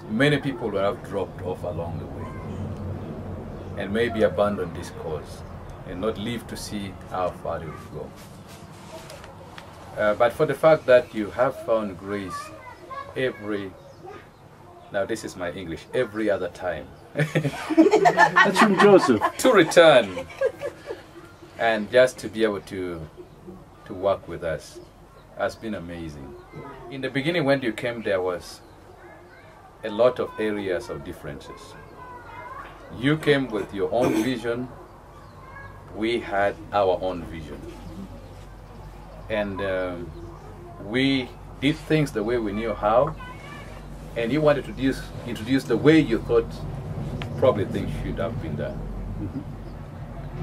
many people will have dropped off along the way and maybe abandoned this cause and not live to see how far it will go. But for the fact that you have found grace now this is my English, every other time. That's from Joseph. To return and just to be able to work with us has been amazing. In the beginning when you came, there was a lot of areas of differences. You came with your own vision, we had our own vision. And we did things the way we knew how, and you wanted to introduce the way you thought probably things should have been done.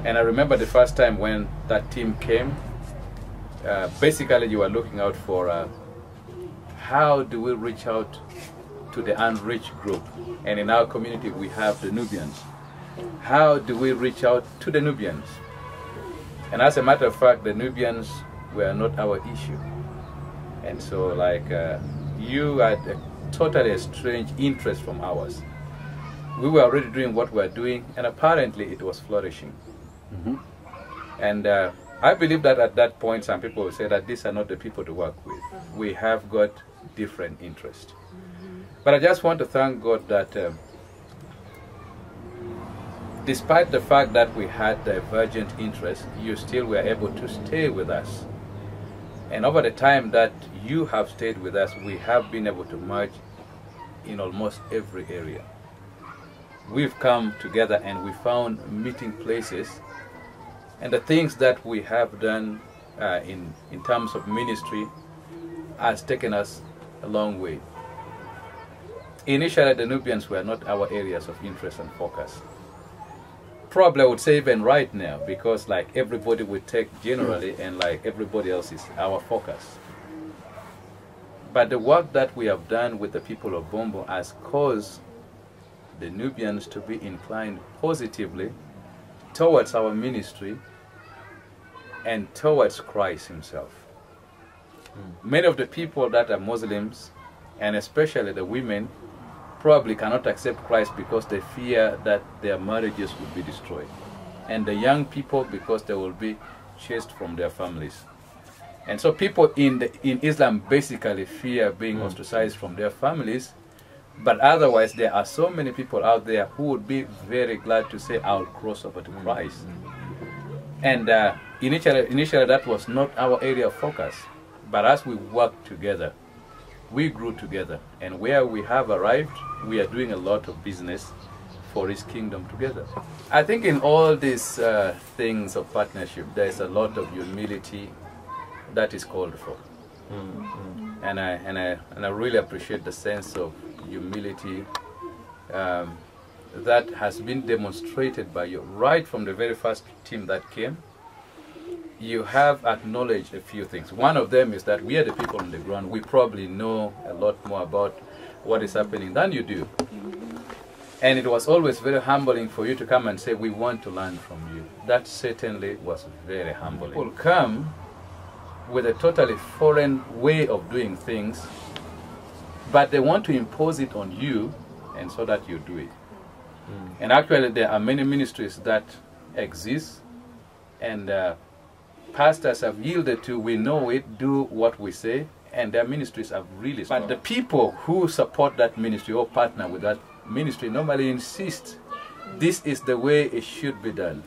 And I remember the first time when that team came, basically you were looking out for how do we reach out to the unreached group. And in our community we have the Nubians. How do we reach out to the Nubians? And as a matter of fact, the Nubians were not our issue. And so like you had a totally strange interest from ours. We were already doing what we were doing, and apparently it was flourishing. And I believe that at that point some people will say that these are not the people to work with. We have got different interests. But I just want to thank God that despite the fact that we had divergent interests, you still were able to stay with us. And over the time that you have stayed with us, we have been able to merge in almost every area. We've come together and we found meeting places, and the things that we have done in terms of ministry has taken us a long way. Initially, the Nubians were not our areas of interest and focus. Probably I would say even right now, because like everybody would take generally and like everybody else is our focus. But the work that we have done with the people of Bombo has caused the Nubians to be inclined positively towards our ministry and towards Christ himself. Many of the people that are Muslims, and especially the women, probably cannot accept Christ because they fear that their marriages will be destroyed. And the young people because they will be chased from their families. And so people in Islam basically fear being ostracized from their families, but otherwise there are so many people out there who would be very glad to say, I'll cross over to Christ. And initially that was not our area of focus, but as we worked together, we grew together, and where we have arrived, we are doing a lot of business for his kingdom together. I think in all these things of partnership, there is a lot of humility that is called for. And I really appreciate the sense of humility that has been demonstrated by you right from the very first team that came. You have acknowledged a few things. One of them is that we are the people on the ground. We probably know a lot more about what is happening than you do. And it was always very humbling for you to come and say, we want to learn from you. That certainly was very humbling. People come with a totally foreign way of doing things, but they want to impose it on you, and so that you do it. And actually there are many ministries that exist, and pastors have yielded to, we know it, do what we say, and their ministries are really strong. But the people who support that ministry or partner with that ministry normally insist this is the way it should be done.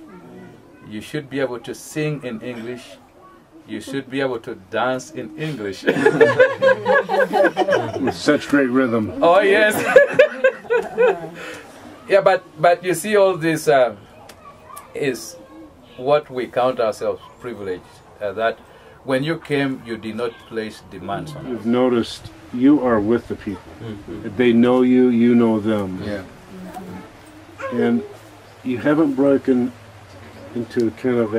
You should be able to sing in English. You should be able to dance in English. With such great rhythm. Oh yes. Yeah, but you see, all this is what we count ourselves privileged, that when you came, you did not place demands on us. You've noticed you are with the people. They know you, you know them. Yeah. And you haven't broken into kind of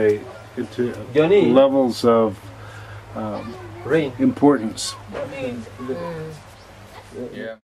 into Johnny. levels of importance. Yeah.